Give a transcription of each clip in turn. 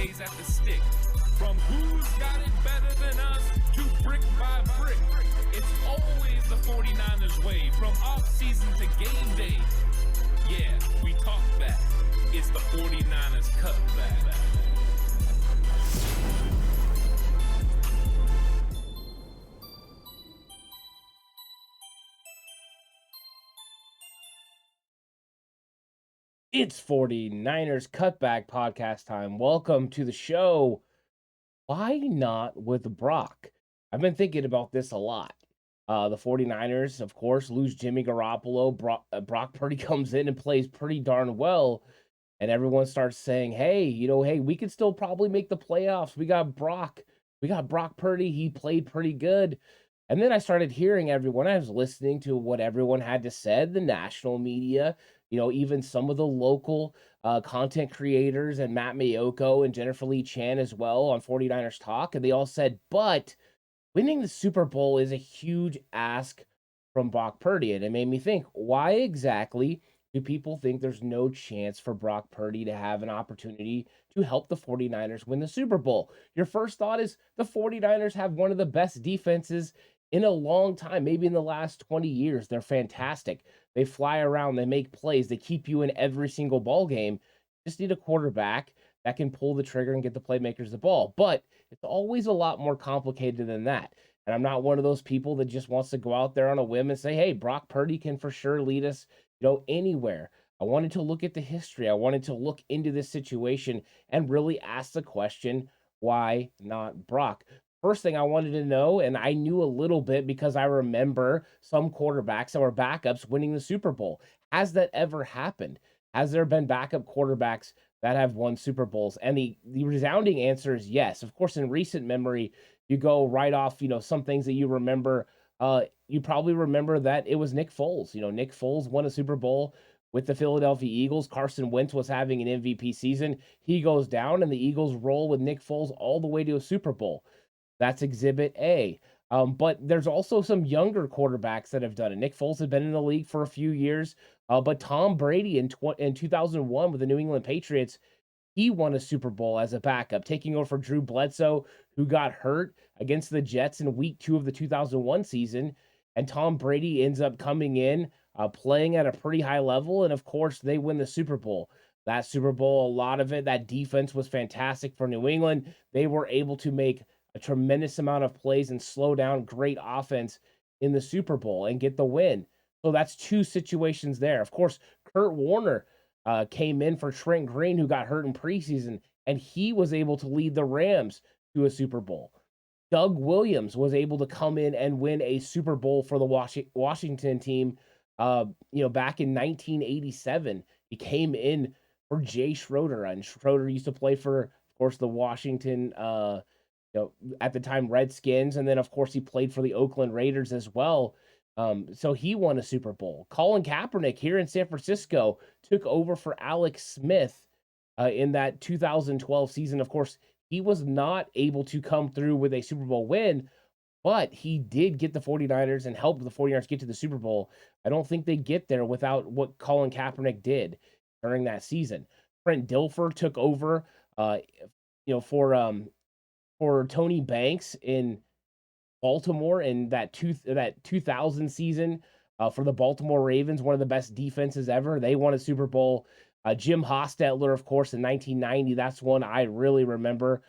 days at the stick. From who's got it better than us to brick by brick. It's always the 49ers way, from off-season to game day. Yeah, we talk that. It's the 49ers Cutback. It's 49ers Cutback Podcast time. Welcome to the show. Why not with Brock? I've been thinking about this a lot. The 49ers, of course, lose Jimmy Garoppolo. Brock Purdy comes in and plays pretty darn well. And everyone starts saying, hey, we could still probably make the playoffs. We got Brock Purdy. He played pretty good. And then I started hearing everyone. I was listening to what everyone had to say, the national media, even some of the local content creators and Matt Mayoko and Jennifer Lee Chan as well on 49ers Talk. And they all said, but winning the Super Bowl is a huge ask from Brock Purdy. And it made me think, why exactly do people think there's no chance for Brock Purdy to have an opportunity to help the 49ers win the Super Bowl? Your first thought is the 49ers have one of the best defenses in a long time, maybe in the last 20 years. They're fantastic. They fly around, they make plays, they keep you in every single ball game. Just need a quarterback that can pull the trigger and get the playmakers the ball. But it's always a lot more complicated than that. And I'm not one of those people that just wants to go out there on a whim and say, hey, Brock Purdy can for sure lead us, anywhere. I wanted to look at the history. I wanted to look into this situation and really ask the question, why not Brock? First thing I wanted to know, and I knew a little bit because I remember some quarterbacks that were backups winning the Super Bowl. Has that ever happened? Has there been backup quarterbacks that have won Super Bowls? And the resounding answer is yes. Of course, in recent memory, you go right off, some things that you remember. You probably remember that it was Nick Foles. Nick Foles won a Super Bowl with the Philadelphia Eagles. Carson Wentz was having an MVP season. He goes down, and the Eagles roll with Nick Foles all the way to a Super Bowl. That's Exhibit A. But there's also some younger quarterbacks that have done it. Nick Foles had been in the league for a few years, but Tom Brady in 2001 with the New England Patriots, he won a Super Bowl as a backup, taking over for Drew Bledsoe, who got hurt against the Jets in Week 2 of the 2001 season. And Tom Brady ends up coming in, playing at a pretty high level, and of course, they win the Super Bowl. That Super Bowl, a lot of it, that defense was fantastic for New England. They were able to make a tremendous amount of plays and slow down great offense in the Super Bowl and get the win. So that's two situations there. Of course, Kurt Warner came in for Trent Green, who got hurt in preseason, and he was able to lead the Rams to a Super Bowl. Doug Williams was able to come in and win a Super Bowl for the Washington team, back in 1987. He came in for Jay Schroeder, and Schroeder used to play for, of course, the Washington at the time, Redskins. And then, of course, he played for the Oakland Raiders as well. So he won a Super Bowl. Colin Kaepernick here in San Francisco took over for Alex Smith in that 2012 season. Of course, he was not able to come through with a Super Bowl win, but he did get the 49ers and help the 49ers get to the Super Bowl. I don't think they get there without what Colin Kaepernick did during that season. Trent Dilfer took over, for Tony Banks in Baltimore in that 2000 season for the Baltimore Ravens, one of the best defenses ever. They won a Super Bowl. Jim Hostetler, of course, in 1990. That's one I really remember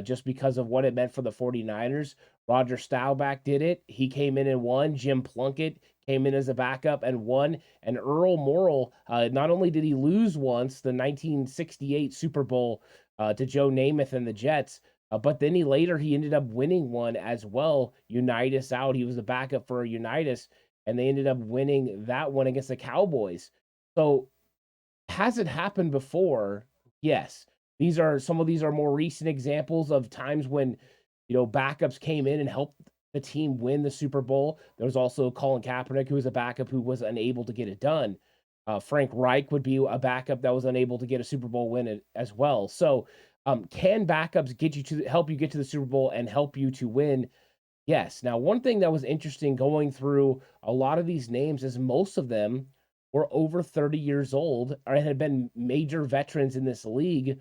just because of what it meant for the 49ers. Roger Staubach did it. He came in and won. Jim Plunkett came in as a backup and won. And Earl Morrall, not only did he lose once, the 1968 Super Bowl to Joe Namath and the Jets, but then he ended up winning one as well. Unitas out. He was the backup for Unitas, and they ended up winning that one against the Cowboys. So has it happened before? Yes. Some of these are more recent examples of times when, backups came in and helped the team win the Super Bowl. There was also Colin Kaepernick, who was a backup who was unable to get it done. Frank Reich would be a backup that was unable to get a Super Bowl win as well. So can backups help you get to the Super Bowl and help you to win? Yes. Now, one thing that was interesting going through a lot of these names is most of them were over 30 years old or had been major veterans in this league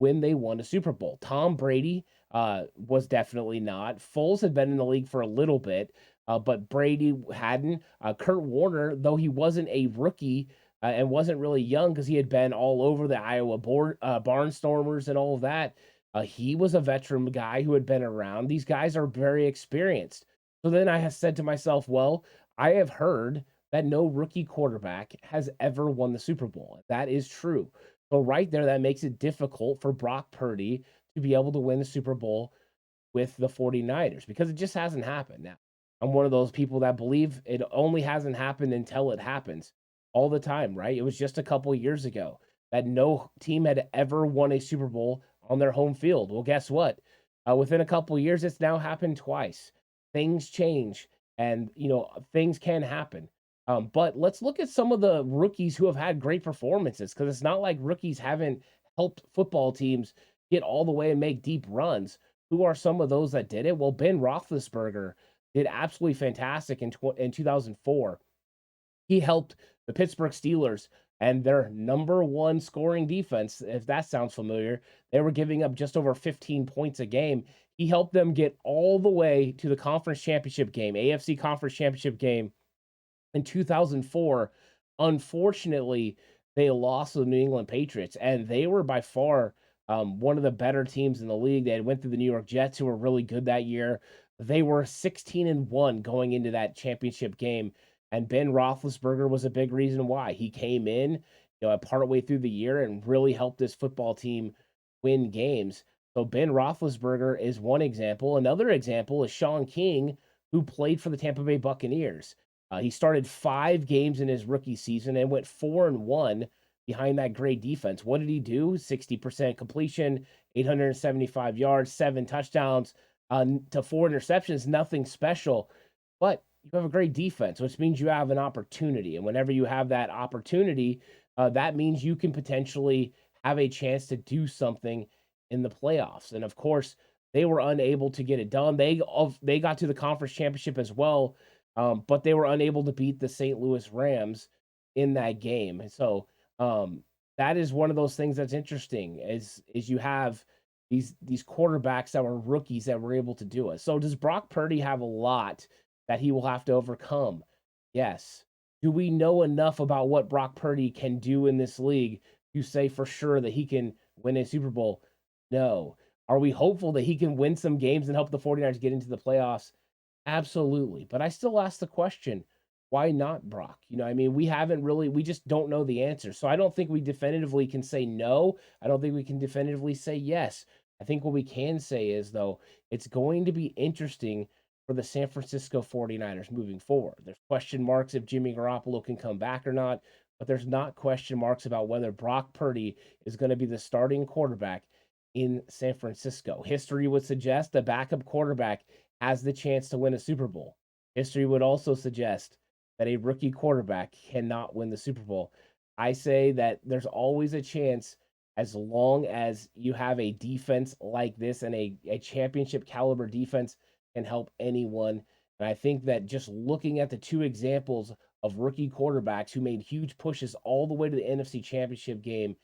when they won a Super Bowl. Tom Brady was definitely not. Foles had been in the league for a little bit, but Brady hadn't. Kurt Warner, though he wasn't a rookie and wasn't really young because he had been all over the Iowa Barnstormers and all of that, he was a veteran guy who had been around. These guys are very experienced. So then I have said to myself, well, I have heard that no rookie quarterback has ever won the Super Bowl. That is true. So right there, that makes it difficult for Brock Purdy to be able to win the Super Bowl with the 49ers because it just hasn't happened. Now, I'm one of those people that believe it only hasn't happened until it happens all the time, right? It was just a couple years ago that no team had ever won a Super Bowl on their home field. Well, guess what? Within a couple years, it's now happened twice. Things change, and things can happen. But let's look at some of the rookies who have had great performances because it's not like rookies haven't helped football teams get all the way and make deep runs. Who are some of those that did it? Well, Ben Roethlisberger did absolutely fantastic in 2004. He helped the Pittsburgh Steelers and their number one scoring defense, if that sounds familiar. They were giving up just over 15 points a game. He helped them get all the way to the conference championship game, AFC conference championship game in 2004. Unfortunately, they lost to the New England Patriots, and they were by far one of the better teams in the league. They had went through the New York Jets, who were really good that year. They were 16-1 going into that championship game, and Ben Roethlisberger was a big reason why. He came in, partway through the year and really helped this football team win games. So Ben Roethlisberger is one example. Another example is Sean King, who played for the Tampa Bay Buccaneers. He started 5 games in his rookie season and went 4-1 behind that great defense. What did he do? 60% completion, 875 yards, 7 touchdowns to 4 interceptions. Nothing special, but you have a great defense, which means you have an opportunity. And whenever you have that opportunity, that means you can potentially have a chance to do something in the playoffs. And of course, they were unable to get it done. They got to the conference championship as well, but they were unable to beat the St. Louis Rams in that game. And so that is one of those things that's interesting is you have these quarterbacks that were rookies that were able to do it. So does Brock Purdy have a lot that he will have to overcome? Yes. Do we know enough about what Brock Purdy can do in this league to say for sure that he can win a Super Bowl? No. Are we hopeful that he can win some games and help the 49ers get into the playoffs? Absolutely. But I still ask the question, why not Brock? We just don't know the answer. So I don't think we definitively can say no. I don't think we can definitively say yes. I think what we can say is, though, it's going to be interesting for the San Francisco 49ers moving forward. There's question marks if Jimmy Garoppolo can come back or not, but there's not question marks about whether Brock Purdy is going to be the starting quarterback in San Francisco. History would suggest the backup quarterback has the chance to win a Super Bowl. History would also suggest that a rookie quarterback cannot win the Super Bowl. I say that there's always a chance as long as you have a defense like this, and a championship caliber defense can help anyone. And I think that just looking at the 2 examples of rookie quarterbacks who made huge pushes all the way to the NFC Championship game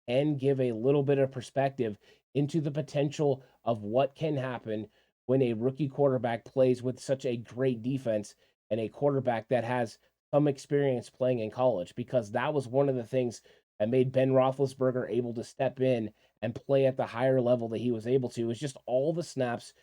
and give a little bit of perspective into the potential of what can happen when a rookie quarterback plays with such a great defense and a quarterback that has some experience playing in college, because that was one of the things that made Ben Roethlisberger able to step in and play at the higher level that he was able to. It was just all the snaps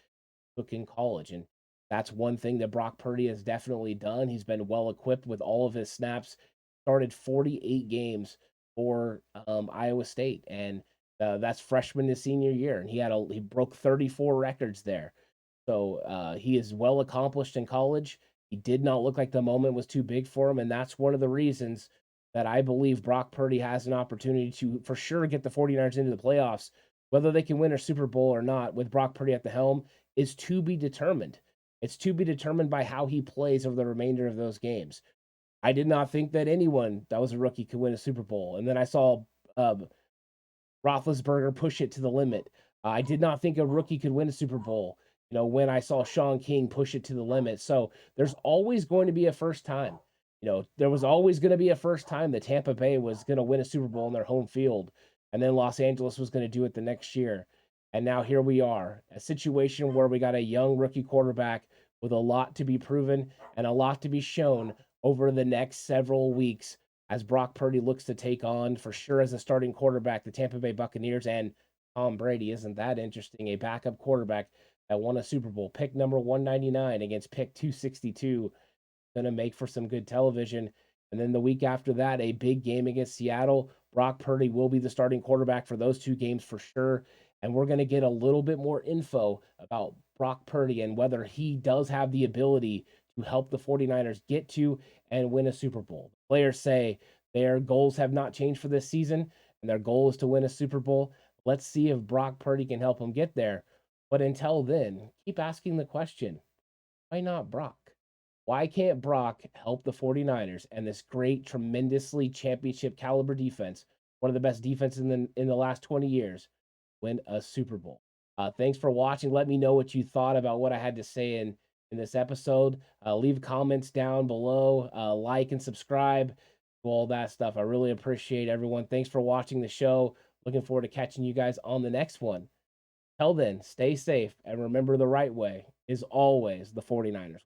he took in college. And that's one thing that Brock Purdy has definitely done. He's been well equipped with all of his snaps, started 48 games for Iowa State. And that's freshman to senior year. And he broke 34 records there. So he is well accomplished in college. He did not look like the moment was too big for him, and that's one of the reasons that I believe Brock Purdy has an opportunity to for sure get the 49ers into the playoffs. Whether they can win a Super Bowl or not with Brock Purdy at the helm is to be determined. It's to be determined by how he plays over the remainder of those games. I did not think that anyone that was a rookie could win a Super Bowl, and then I saw Roethlisberger push it to the limit. I did not think a rookie could win a Super Bowl, when I saw Sean King push it to the limit. So there's always going to be a first time. There was always going to be a first time that Tampa Bay was going to win a Super Bowl in their home field. and then Los Angeles was going to do it the next year. And now here we are, a situation where we got a young rookie quarterback with a lot to be proven and a lot to be shown over the next several weeks as Brock Purdy looks to take on, for sure, as a starting quarterback, the Tampa Bay Buccaneers. And Tom Brady, isn't that interesting? A backup quarterback that won a Super Bowl, pick number 199 against pick 262, going to make for some good television. And then the week after that, a big game against Seattle. Brock Purdy will be the starting quarterback for those two games for sure. And we're going to get a little bit more info about Brock Purdy and whether he does have the ability to help the 49ers get to and win a Super Bowl. The players say their goals have not changed for this season, and their goal is to win a Super Bowl. Let's see if Brock Purdy can help them get there. But until then, keep asking the question, why not Brock? Why can't Brock help the 49ers and this great, tremendously championship caliber defense, one of the best defenses in the last 20 years, win a Super Bowl? Thanks for watching. Let me know what you thought about what I had to say in this episode. Leave comments down below, like and subscribe to all that stuff. I really appreciate everyone. Thanks for watching the show. Looking forward to catching you guys on the next one. Till then, stay safe and remember the right way is always the 49ers.